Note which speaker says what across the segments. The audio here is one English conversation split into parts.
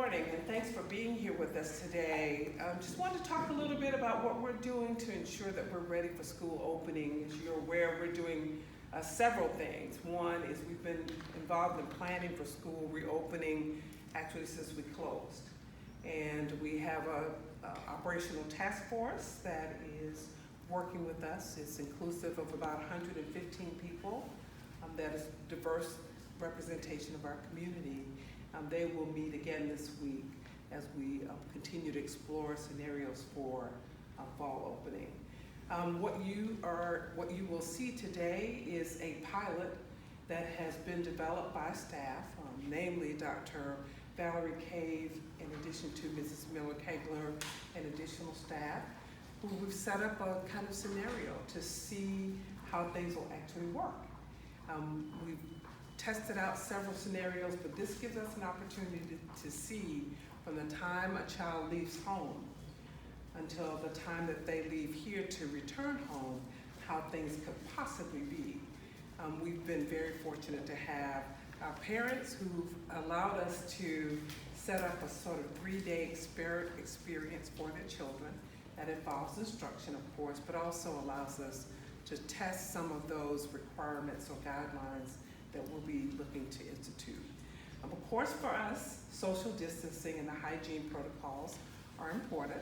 Speaker 1: morning, and thanks for being here with us today. Just wanted to talk a little bit about what we're doing to ensure that we're ready for school opening. As you're aware, we're doing several things. One is we've been involved in planning for school reopening actually since we closed. And we have a operational task force that is working with us. It's inclusive of about 115 people. That is diverse representation of our community. They will meet again this week as we continue to explore scenarios for fall opening. What you will see today is a pilot that has been developed by staff, namely Dr. Vallerie Cave, in addition to Mrs. Miller-Kegler and additional staff, who we've set up a kind of scenario to see how things will actually work. We've tested out several scenarios, but this gives us an opportunity to see from the time a child leaves home until the time that they leave here to return home, how things could possibly be. We've been very fortunate to have our parents who've allowed us to set up a sort of 3-day experience for their children that involves instruction, of course, but also allows us to test some of those requirements or guidelines that we'll be looking to institute. Of course, for us, social distancing and the hygiene protocols are important.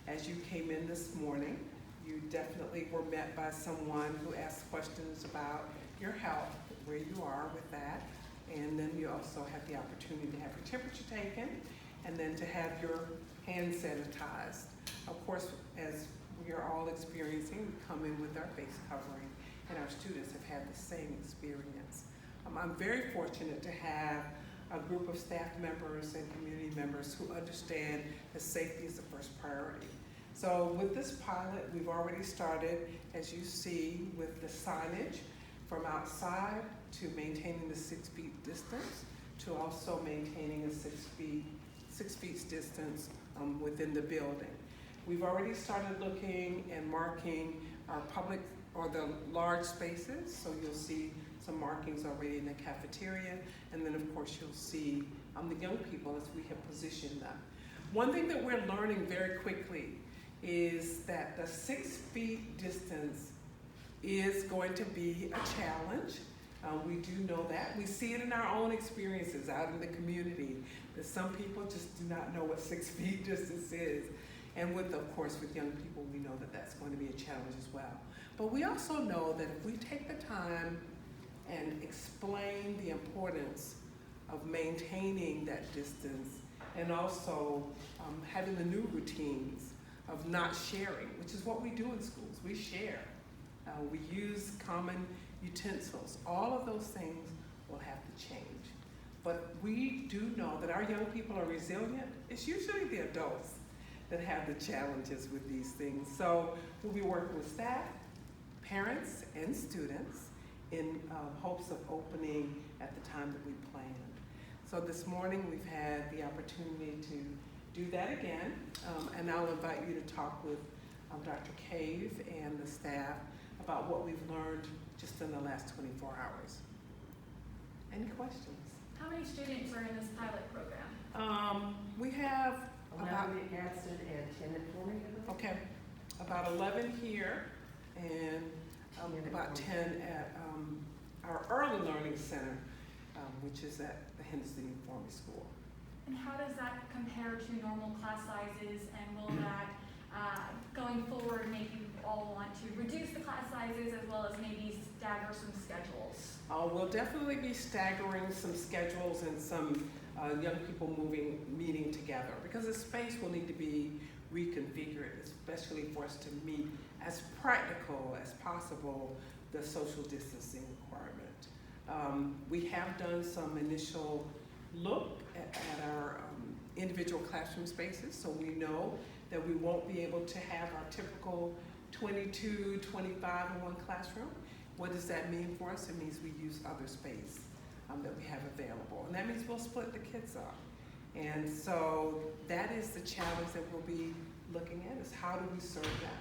Speaker 1: As you came in this morning, you definitely were met by someone who asked questions about your health, where you are with that, and then you also have the opportunity to have your temperature taken and then to have your hands sanitized. Of course, as we are all experiencing, we come in with our face covering, and our students have had the same experience. I'm very fortunate to have a group of staff members and community members who understand that safety is the first priority. So with this pilot, we've already started, as you see, with the signage from outside to maintaining the 6 feet distance to also maintaining a 6 feet distance within the building. We've already started looking and marking our public or the large spaces, so you'll see some markings already in the cafeteria, and then of course you'll see the young people as we have positioned them. One thing that we're learning very quickly is that the 6 feet distance is going to be a challenge. We do know that. We see it in our own experiences out in the community, that some people just do not know what 6 feet distance is. And of course, with young people, we know that that's going to be a challenge as well. But we also know that if we take the time and explain the importance of maintaining that distance and also having the new routines of not sharing, which is what we do in schools. We share. We use common utensils. All of those things will have to change. But we do know that our young people are resilient. It's usually the adults that have the challenges with these things. So we'll be working with staff, parents, and students in hopes of opening at the time that we planned. So this morning we've had the opportunity to do that again, and I'll invite you to talk with Dr. Cave and the staff about what we've learned just in the last 24 hours. Any questions?
Speaker 2: How many students are in this pilot program?
Speaker 1: We have
Speaker 3: 11 at Gadsden and 10 at Fleming.
Speaker 1: Okay, about 11 here and about 10 at our early learning center, which is at the Henderson Uniform School.
Speaker 2: And how does that compare to normal class sizes, and will that, going forward, make you all want to reduce the class sizes as well as maybe stagger some schedules?
Speaker 1: We'll definitely be staggering some schedules and some young people meeting together, because the space will need to be reconfigured, especially for us to meet as practical as possible the social distancing requirement. We have done some initial look at our individual classroom spaces, so we know that we won't be able to have our typical 22, 25 in one classroom. What does that mean for us? It means we use other space that we have available. And that means we'll split the kids up. And so that is the challenge that we'll be looking at, is how do we serve them?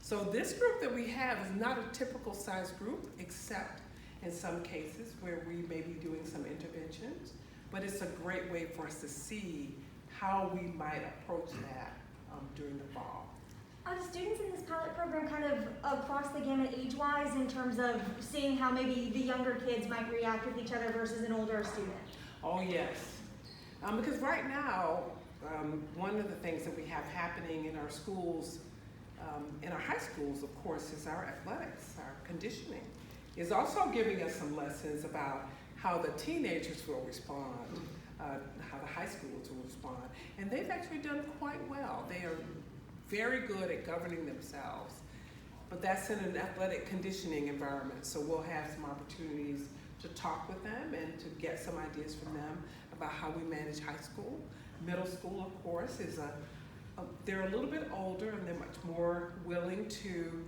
Speaker 1: So this group that we have is not a typical size group, except in some cases where we may be doing some interventions, but it's a great way for us to see how we might approach that during the fall.
Speaker 4: Are the students in this pilot program kind of across the gamut age-wise in terms of seeing how maybe the younger kids might react with each other versus an older student?
Speaker 1: Oh, yes. Because right now, one of the things that we have happening in our schools, in our high schools, of course, is our athletics, our conditioning, is also giving us some lessons about how the teenagers will respond, how the high schools will respond. And they've actually done quite well. They are very good at governing themselves. But that's in an athletic conditioning environment, so we'll have some opportunities to talk with them and to get some ideas from them about how we manage high school. Middle school, of course, is they're a little bit older and they're much more willing to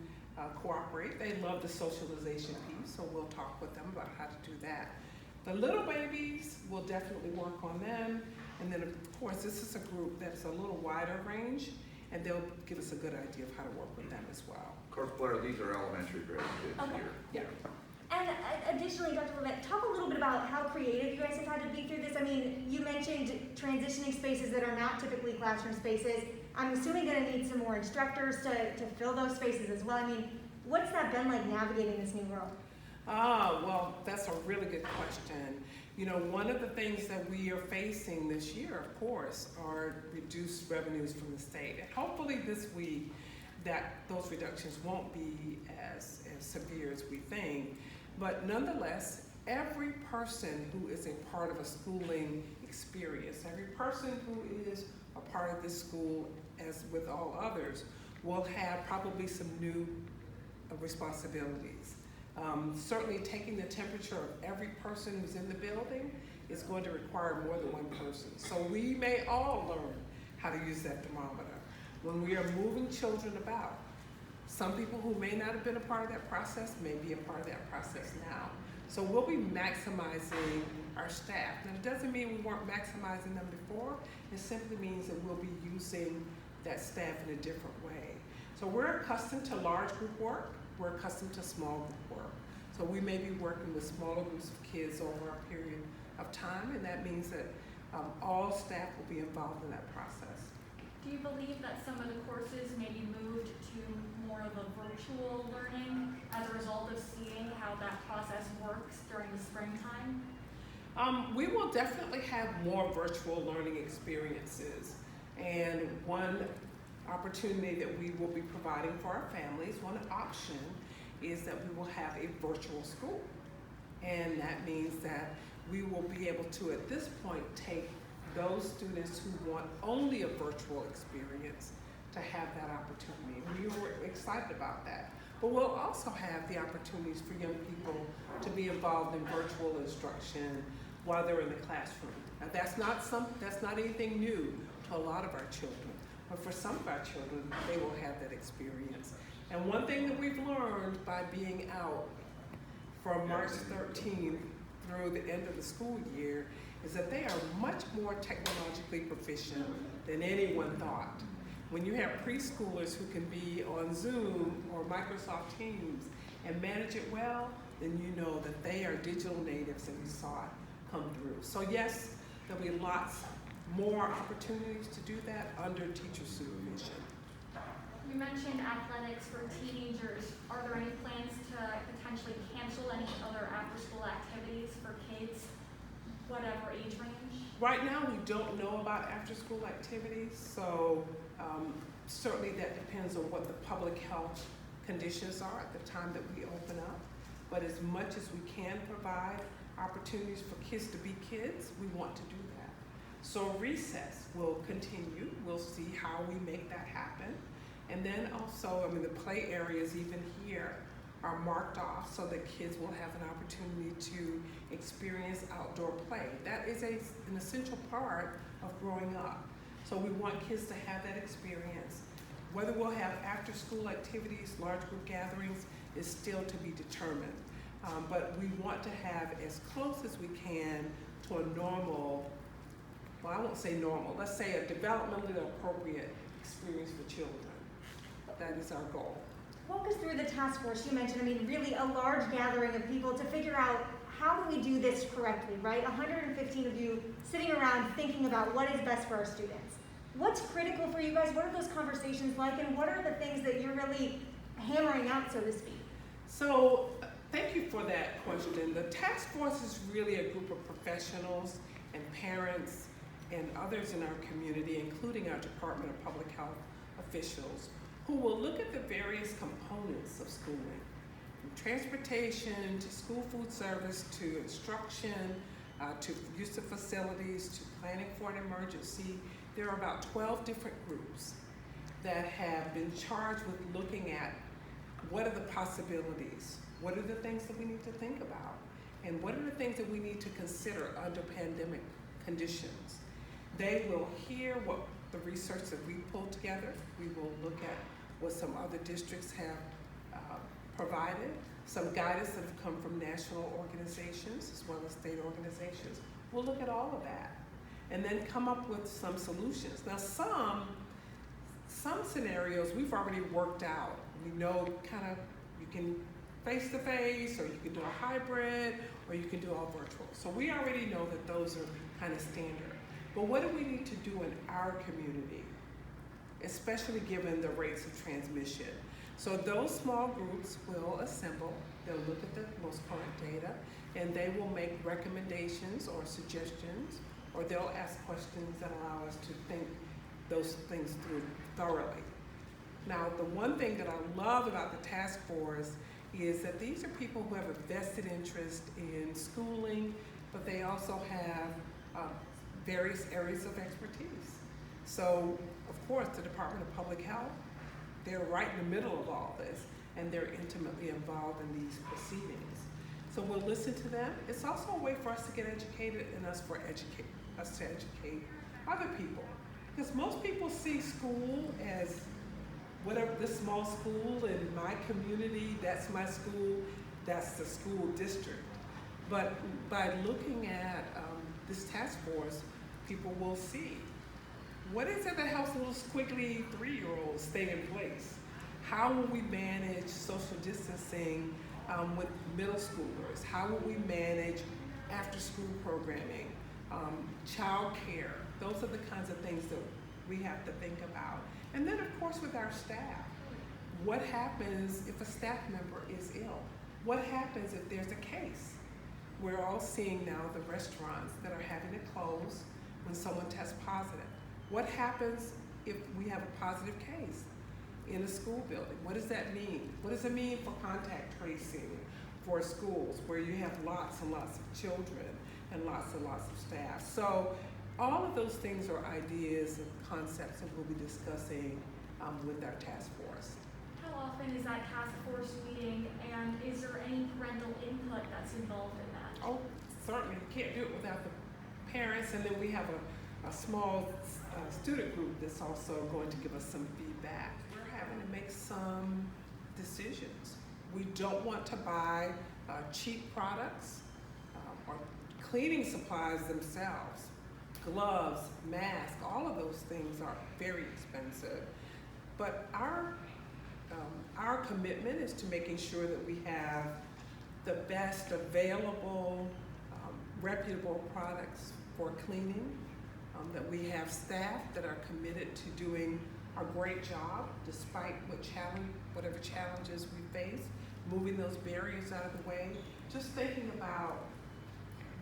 Speaker 1: cooperate. They love the socialization piece, so we'll talk with them about how to do that. The little babies, we'll definitely work on them. And then, of course, this is a group that's a little wider range, and they'll give us a good idea of how to work with them as well.
Speaker 5: Of course, Blair, these are elementary grade kids
Speaker 4: Okay.
Speaker 5: here.
Speaker 1: Yeah.
Speaker 4: And additionally, Dr. Levett, talk a little bit about how creative you guys have had to be through this. I mean, you mentioned transitioning spaces that are not typically classroom spaces. I'm assuming going to need some more instructors to fill those spaces as well. I mean, what's that been like navigating this new world?
Speaker 1: Well, that's a really good question. You know, one of the things that we are facing this year, of course, are reduced revenues from the state. And hopefully this week that those reductions won't be as severe as we think. But nonetheless, every person who is a part of a schooling experience, every person who is a part of this school, as with all others, will have probably some new responsibilities. Certainly taking the temperature of every person who's in the building is going to require more than one person. So we may all learn how to use that thermometer when we are moving children about. Some people who may not have been a part of that process may be a part of that process now. So we'll be maximizing our staff. Now, it doesn't mean we weren't maximizing them before. It simply means that we'll be using that staff in a different way. So we're accustomed to large group work. We're accustomed to small group work. So we may be working with smaller groups of kids over a period of time, and that means that all staff will be involved in that process.
Speaker 2: Do you believe that some of the courses may be moved to more of a virtual learning as a result of seeing how that process works during the springtime?
Speaker 1: We will definitely have more virtual learning experiences. And one opportunity that we will be providing for our families, one option, is that we will have a virtual school. And that means that we will be able to, at this point, take those students who want only a virtual experience to have that opportunity. We were excited about that. But we'll also have the opportunities for young people to be involved in virtual instruction while they're in the classroom. Now that's not anything new to a lot of our children, but for some of our children, they will have that experience. And one thing that we've learned by being out from March 13th through the end of the school year is that they are much more technologically proficient than anyone thought. When you have preschoolers who can be on Zoom or Microsoft Teams and manage it well, then you know that they are digital natives, and we saw it come through. So yes, there'll be lots more opportunities to do that under teacher supervision.
Speaker 2: You mentioned athletics for teenagers. Are there any plans to potentially cancel any other after-school activities for kids, whatever age range?
Speaker 1: Right now, we don't know about after-school activities, so certainly that depends on what the public health conditions are at the time that we open up. But as much as we can provide opportunities for kids to be kids, we want to do that. So recess will continue. We'll see how we make that happen. And then also, I mean, the play areas even here are marked off so that kids will have an opportunity to experience outdoor play. That is an essential part of growing up. So we want kids to have that experience. Whether we'll have after-school activities, large group gatherings, is still to be determined. But we want to have as close as we can to a normal, well, I won't say normal, let's say a developmentally appropriate experience for children. That is our goal.
Speaker 4: Walk us through the task force you mentioned. I mean, really a large gathering of people to figure out how do we do this correctly, right? 115 of you sitting around thinking about what is best for our students. What's critical for you guys? What are those conversations like, and what are the things that you're really hammering out, so to speak?
Speaker 1: So, thank you for that question. The task force is really a group of professionals and parents and others in our community, including our Department of Public Health officials, who will look at the various components of schooling, from transportation to school food service to instruction, to use of facilities, to planning for an emergency. There are about 12 different groups that have been charged with looking at what are the possibilities, what are the things that we need to think about, and what are the things that we need to consider under pandemic conditions. They will hear what the research that we pulled together. We will look at what some other districts have provided, some guidance that have come from national organizations as well as state organizations. We'll look at all of that and then come up with some solutions. Now some scenarios we've already worked out. We know kind of you can face-to-face, or you can do a hybrid, or you can do all virtual. So we already know that those are kind of standard. But what do we need to do in our community, especially given the rates of transmission? So those small groups will assemble, they'll look at the most current data, and they will make recommendations or suggestions, or they'll ask questions that allow us to think those things through thoroughly. Now, the one thing that I love about the task force is that these are people who have a vested interest in schooling, but they also have various areas of expertise. So, of course, the Department of Public Health, they're right in the middle of all this, and they're intimately involved in these proceedings. So we'll listen to them. It's also a way for us to get educated and us to educate other people. Because most people see school as whatever, this small school in my community, that's my school, that's the school district. But by looking at this task force, people will see what is it that helps little squiggly 3-year-olds stay in place? How will we manage social distancing with middle schoolers? How will we manage after-school programming, child care? Those are the kinds of things that we have to think about. And then, of course, with our staff. What happens if a staff member is ill? What happens if there's a case? We're all seeing now the restaurants that are having to close when someone tests positive. What happens if we have a positive case in a school building? What does that mean? What does it mean for contact tracing for schools where you have lots and lots of children and lots of staff? So all of those things are ideas and concepts that we'll be discussing with our task force.
Speaker 2: How often is that task force meeting, and is there any parental input that's involved in that?
Speaker 1: Oh, certainly. We can't do it without the parents, and then we have a small student group that's also going to give us some feedback. We're having to make some decisions. We don't want to buy cheap products or cleaning supplies themselves. Gloves, masks, all of those things are very expensive. But our commitment is to making sure that we have the best available, reputable products for cleaning, that we have staff that are committed to doing a great job despite whatever challenges we face, moving those barriers out of the way. Just thinking about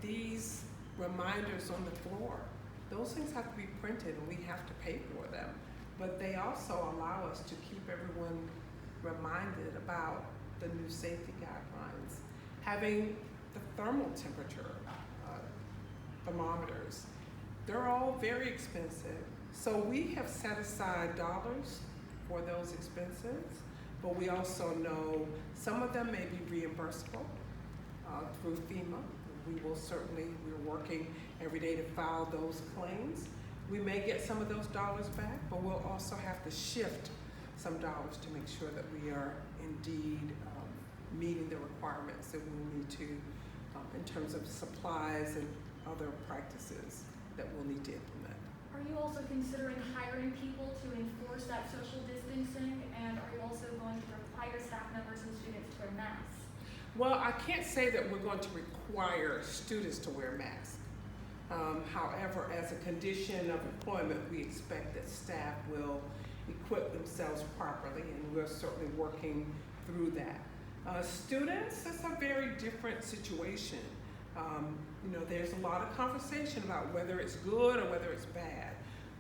Speaker 1: these reminders on the floor. Those things have to be printed and we have to pay for them. But they also allow us to keep everyone reminded about the new safety guidelines. Having the thermal temperature thermometers, they're all very expensive. So we have set aside dollars for those expenses, but we also know some of them may be reimbursable through FEMA. We're working every day to file those claims. We may get some of those dollars back, but we'll also have to shift some dollars to make sure that we are indeed meeting the requirements that we need to in terms of supplies and other practices that we'll need to implement.
Speaker 2: Are you also considering hiring people to enforce that social distancing, and are you also going to require staff members and students to wear masks?
Speaker 1: Well, I can't say that we're going to require students to wear masks. However, as a condition of employment, we expect that staff will equip themselves properly, and we're certainly working through that. Students, it's a very different situation. There's a lot of conversation about whether it's good or whether it's bad,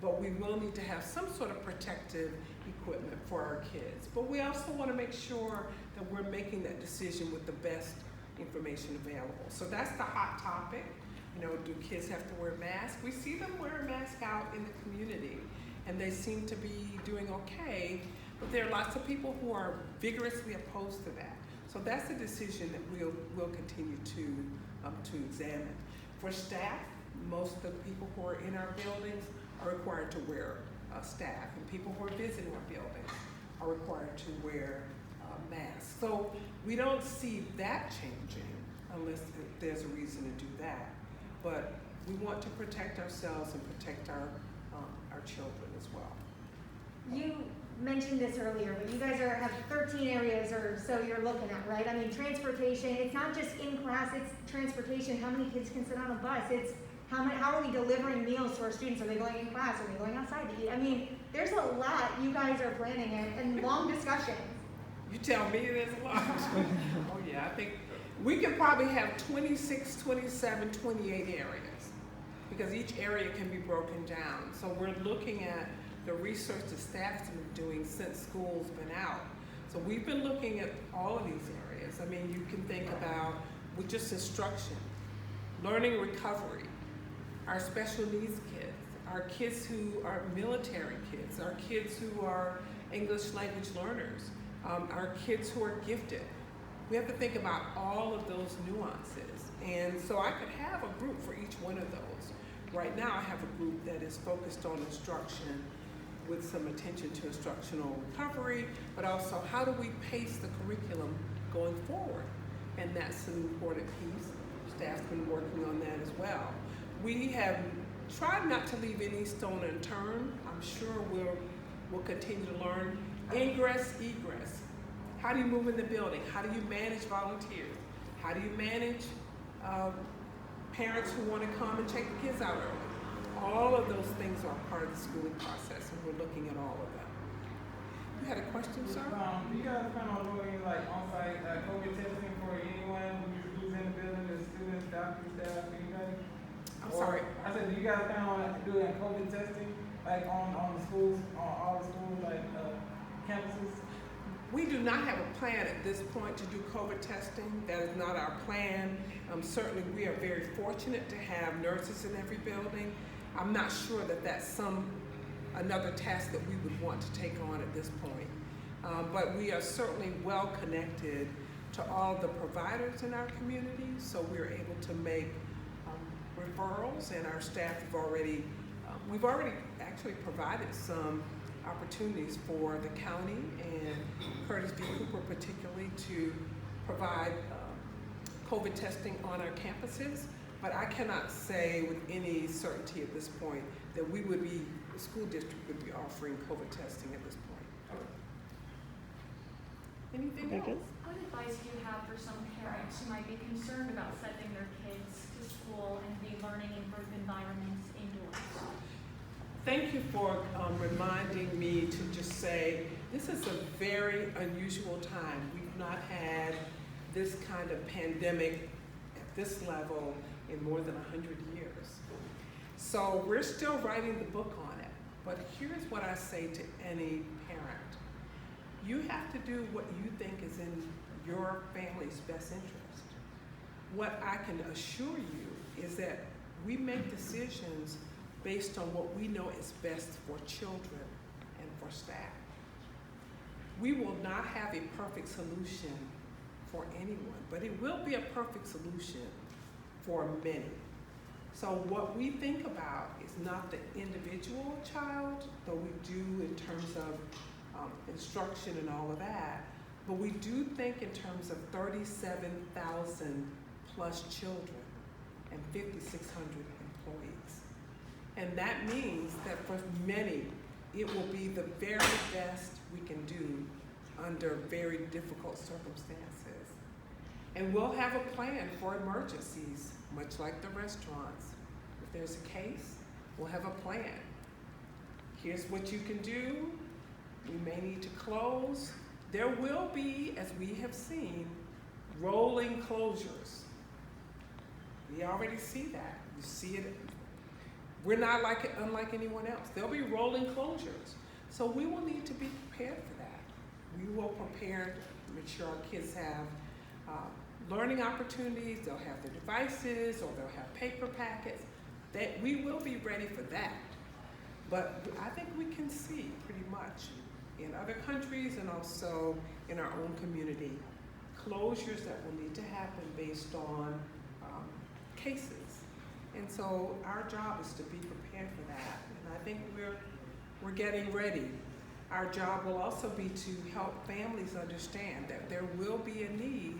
Speaker 1: but we will need to have some sort of protective equipment for our kids. But we also want to make sure that we're making that decision with the best information available. So that's the hot topic. Do kids have to wear masks? We see them wear a mask out in the community, and they seem to be doing okay, but there are lots of people who are vigorously opposed to that. So that's a decision that we'll continue to examine. For staff, most of the people who are in our buildings are required to wear staff, and people who are visiting our buildings are required to wear masks. So we don't see that changing unless there's a reason to do that. But we want to protect ourselves and protect our children as well.
Speaker 4: You mentioned this earlier, but you guys have 13 areas or so you're looking at, right? I mean, transportation, it's not just in class, it's transportation. How many kids can sit on a bus? It's how are we delivering meals to our students? Are they going in class? Are they going outside to eat? I mean, there's a lot you guys are planning and long discussions.
Speaker 1: You tell me there's a lot. Oh yeah, I think we could probably have 26, 27, 28 areas because each area can be broken down. So we're looking at the research the staff's been doing since school's been out. So we've been looking at all of these areas. I mean, you can think about with just instruction, learning recovery, our special needs kids, our kids who are military kids, our kids who are English language learners, our kids who are gifted. We have to think about all of those nuances. And so I could have a group for each one of those. Right now I have a group that is focused on instruction with some attention to instructional recovery, but also how do we pace the curriculum going forward? And that's an important piece. Staff's been working on that as well. We have tried not to leave any stone unturned. I'm sure we'll continue to learn. Ingress, egress. How do you move in the building? How do you manage volunteers? How do you manage parents who want to come and check the kids out early? All of those things are part of the schooling process, and we're looking at all of them. You had a question, sir?
Speaker 6: Do you guys plan on doing on-site COVID testing for anyone who's in the building, the students, doctors, staff, anybody?
Speaker 1: I'm sorry.
Speaker 6: I said, do you guys plan on doing COVID testing on the schools, on all the schools, campuses?
Speaker 1: We do not have a plan at this point to do COVID testing. That is not our plan. Certainly we are very fortunate to have nurses in every building. I'm not sure that that's another task that we would want to take on at this point. But we are certainly well connected to all the providers in our community, so we're able to make referrals, and our staff have we've already actually provided some opportunities for the county and Curtis V. Cooper particularly to provide COVID testing on our campuses, but I cannot say with any certainty at this point that the school district would be offering COVID testing at this point. Anything else?
Speaker 2: What advice do you have for some parents who might be concerned about sending their kids to school and be learning in group environments indoors?
Speaker 1: Thank you for reminding me to just say, this is a very unusual time. We've not had this kind of pandemic at this level in more than 100 years. So we're still writing the book on it, but here's what I say to any parent. You have to do what you think is in your family's best interest. What I can assure you is that we make decisions based on what we know is best for children and for staff. We will not have a perfect solution for anyone, but it will be a perfect solution for many. So what we think about is not the individual child, though we do in terms of instruction and all of that, but we do think in terms of 37,000 plus children and 5,600 employees. And that means that for many, it will be the very best we can do under very difficult circumstances. And we'll have a plan for emergencies, much like the restaurants. If there's a case, we'll have a plan. Here's what you can do. We may need to close. There will be, as we have seen, rolling closures. We already see that. You see it. We're not unlike anyone else. There'll be rolling closures. So we will need to be prepared for that. We will prepare to make sure our kids have learning opportunities, they'll have the devices, or they'll have paper packets. That we will be ready for that. But I think we can see pretty much in other countries and also in our own community, closures that will need to happen based on cases. And so our job is to be prepared for that. And I think we're getting ready. Our job will also be to help families understand that there will be a need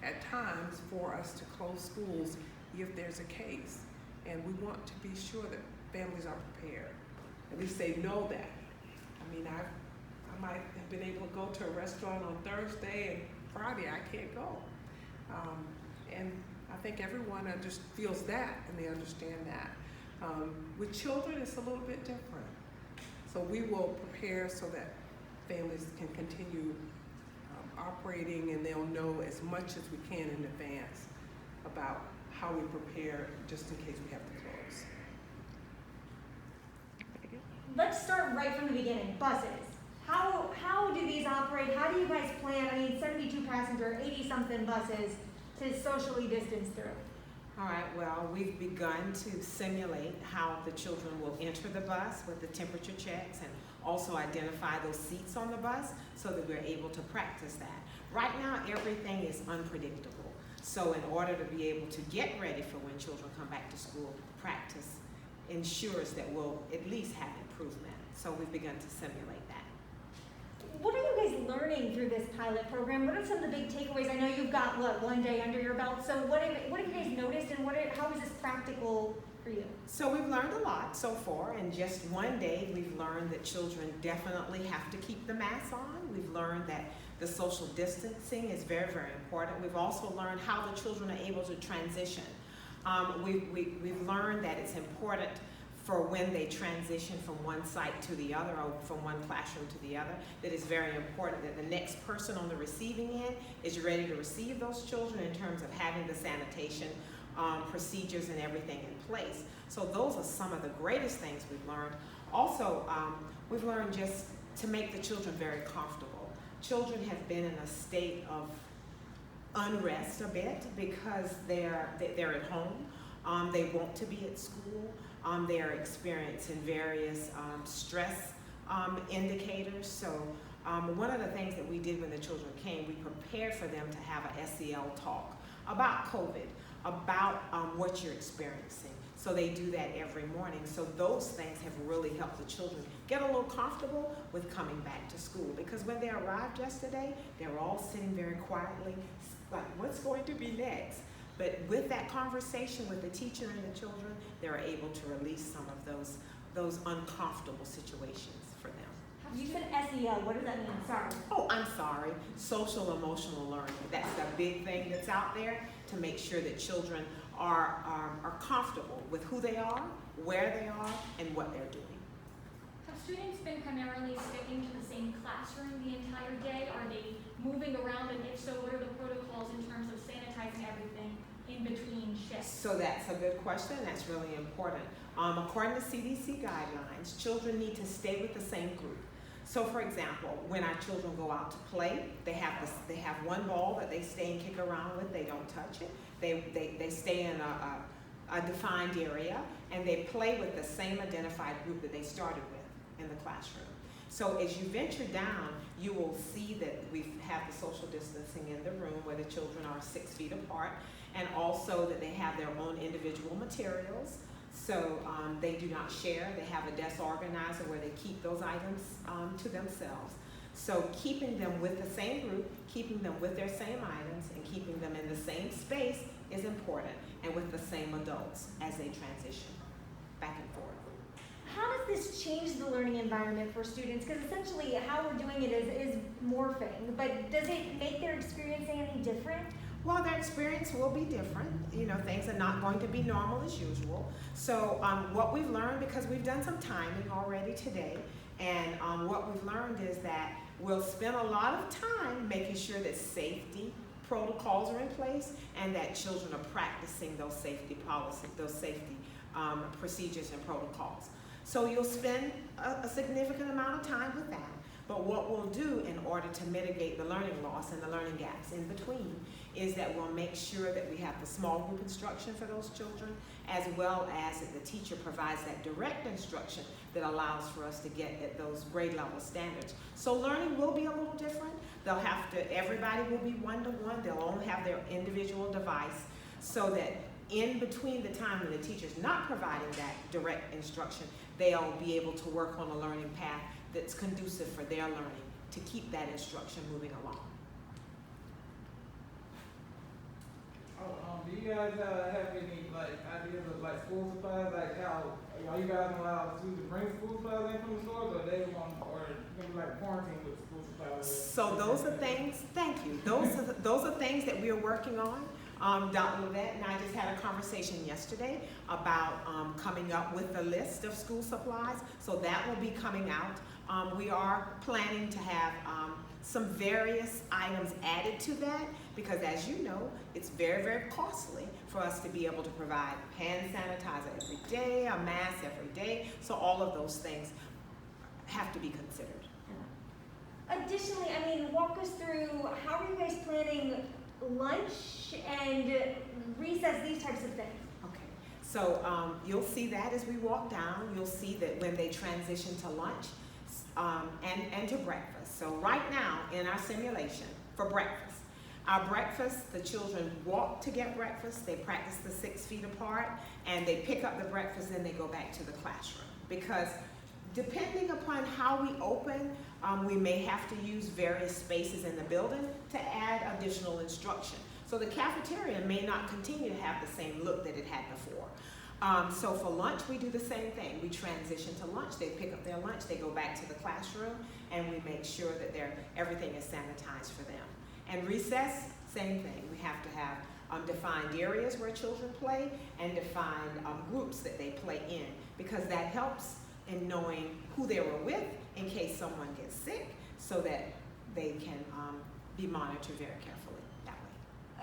Speaker 1: at times for us to close schools if there's a case. And we want to be sure that families are prepared. At least they know that. I mean, I might have been able to go to a restaurant on Thursday and Friday I can't go. And I think everyone just feels that and they understand that. With children, it's a little bit different. So we will prepare so that families can continue operating and they'll know as much as we can in advance about how we prepare just in case we have to close.
Speaker 4: Let's start right from the beginning. Buses. How do these operate? How do you guys plan? I mean, 72 passenger, 80 something buses to socially distance through.
Speaker 7: All right, well, we've begun to simulate how the children will enter the bus with the temperature checks and also identify those seats on the bus so that we're able to practice that. Right now, everything is unpredictable. So in order to be able to get ready for when children come back to school, practice ensures that we'll at least have improvement. So we've begun to simulate that.
Speaker 4: What are you guys learning through this pilot program? What are some of the big takeaways? I know you've got, one day under your belt. So what have you guys noticed and how is this practical for you?
Speaker 7: So we've learned a lot so far. In just one day, we've learned that children definitely have to keep the mask on. We've learned that the social distancing is very, very important. We've also learned how the children are able to transition. We've learned that it's important for when they transition from one site to the other or from one classroom to the other, that it's very important that the next person on the receiving end is ready to receive those children in terms of having the sanitation procedures and everything in place. So those are some of the greatest things we've learned. Also, we've learned just to make the children very comfortable. Children have been in a state of unrest a bit because they're at home. They want to be at school. They are experiencing various stress indicators. So one of the things that we did when the children came, we prepared for them to have an SEL talk about COVID, about what you're experiencing. So they do that every morning. So those things have really helped the children get a little comfortable with coming back to school. Because when they arrived yesterday, they were all sitting very quietly, like, what's going to be next? But with that conversation with the teacher and the children, they're able to release some of those uncomfortable situations for them.
Speaker 4: You said SEL. What does that mean? Sorry.
Speaker 7: Oh, I'm sorry. Social emotional learning. That's the big thing that's out there to make sure that children are comfortable with who they are, where they are, and what they're doing.
Speaker 2: Have students been primarily sticking to the same classroom the entire day? Are they moving around, and if so, what are the protocols in terms of sanitizing everything in between shifts?
Speaker 7: So that's a good question. That's really important. According to CDC guidelines, children need to stay with the same group. So for example, when our children go out to play, they have one ball that they stay and kick around with. They don't touch it. They stay in a defined area, and they play with the same identified group that they started with in the classroom. So as you venture down, you will see that we have the social distancing in the room where the children are 6 feet apart, and also that they have their own individual materials. So they do not share. They have a desk organizer where they keep those items to themselves. So keeping them with the same group, keeping them with their same items, and keeping them in the same space is important, and with the same adults as they transition back and forth.
Speaker 4: How does this change the learning environment for students? Because essentially how we're doing it is morphing, but does it make their experience any different?
Speaker 7: Well, their experience will be different. You know, things are not going to be normal as usual. So what we've learned, because we've done some timing already today, and what we've learned is that we'll spend a lot of time making sure that safety protocols are in place and that children are practicing those safety policies, those safety procedures and protocols. So you'll spend a significant amount of time with that. But what we'll do in order to mitigate the learning loss and the learning gaps in between is that we'll make sure that we have the small group instruction for those children, as well as that the teacher provides that direct instruction that allows for us to get at those grade level standards. So learning will be a little different. They'll have to, everybody will be one-to-one. They'll only have their individual device, so that in between the time when the teacher's not providing that direct instruction, they'll be able to work on a learning path that's conducive for their learning to keep that instruction moving along.
Speaker 6: Do you guys have any ideas of school supplies, how are you guys allowed to bring school supplies in from the stores, or they want, or maybe quarantine with school supplies?
Speaker 7: So those are things. Thank you. Those are things that we are working on. Dr. Levett and I just had a conversation yesterday about coming up with a list of school supplies. So that will be coming out. We are planning to have some various items added to that, because as you know, it's very, very costly for us to be able to provide hand sanitizer every day, a mask every day. So all of those things have to be considered.
Speaker 4: Additionally, walk us through, how are you guys planning lunch and recess, these types of things?
Speaker 7: Okay, so you'll see that as we walk down. You'll see that when they transition to lunch and to breakfast. So right now in our simulation for breakfast, our breakfast, the children walk to get breakfast, they practice the 6 feet apart, and they pick up the breakfast and they go back to the classroom. Because depending upon how we open, we may have to use various spaces in the building to add additional instruction. So the cafeteria may not continue to have the same look that it had before. So for lunch, we do the same thing. We transition to lunch, they pick up their lunch, they go back to the classroom, and we make sure that everything is sanitized for them. And recess, same thing. We have to have defined areas where children play and defined groups that they play in, because that helps in knowing who they were with in case someone gets sick, so that they can be monitored very carefully that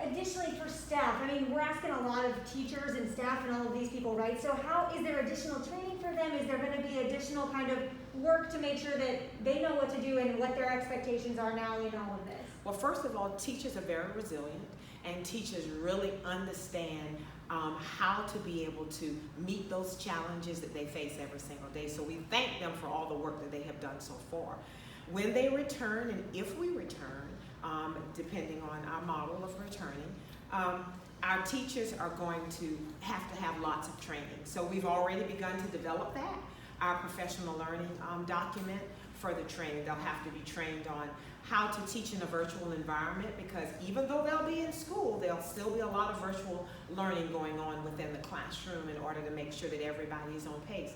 Speaker 7: way.
Speaker 4: Additionally, for staff, we're asking a lot of teachers and staff and all of these people, right? So how, is there additional training for them? Is there going to be additional kind of work to make sure that they know what to do and what their expectations are now in all of this?
Speaker 7: Well, first of all, teachers are very resilient, and teachers really understand how to be able to meet those challenges that they face every single day. So we thank them for all the work that they have done so far. When they return, and if we return, depending on our model of returning, our teachers are going to have lots of training. So we've already begun to develop that, our professional learning document for the training. They'll have to be trained on how to teach in a virtual environment, because even though they'll be in school, there'll still be a lot of virtual learning going on within the classroom in order to make sure that everybody is on pace.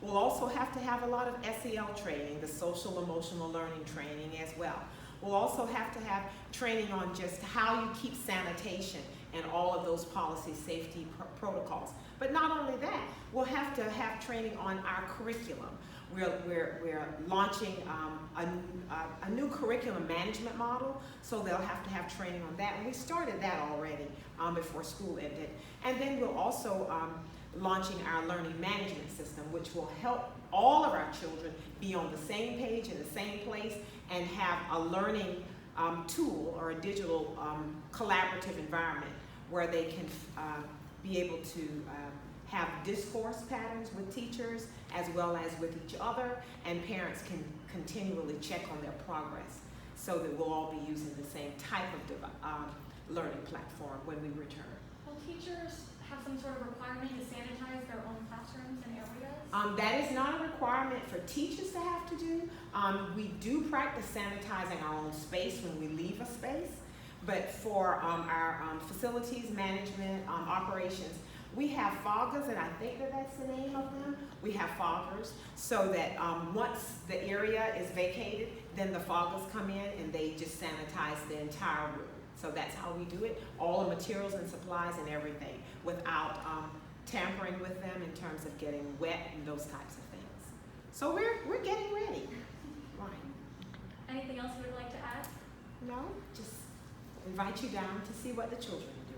Speaker 7: We'll also have to have a lot of SEL training, the social emotional learning training as well. We'll also have to have training on just how you keep sanitation and all of those policy safety protocols. But not only that, we'll have to have training on our curriculum. We're launching a new curriculum management model, so they'll have to have training on that. And we started that already before school ended. And then we're also launching our learning management system, which will help all of our children be on the same page in the same place and have a learning tool or a digital collaborative environment where they can be able to have discourse patterns with teachers as well as with each other, and parents can continually check on their progress, so that we'll all be using the same type of learning platform when we return.
Speaker 2: Will teachers have some sort of requirement to sanitize their own classrooms and areas?
Speaker 7: That is not a requirement for teachers to have to do. We do practice sanitizing our own space when we leave a space, but for our facilities management operations, we have foggers, and I think that's the name of them. We have foggers, so that once the area is vacated, then the foggers come in and they just sanitize the entire room. So that's how we do it, all the materials and supplies and everything, without tampering with them in terms of getting wet and those types of things. So we're getting ready. Right.
Speaker 2: Anything else you would like to add?
Speaker 7: No, just invite you down to see what the children do.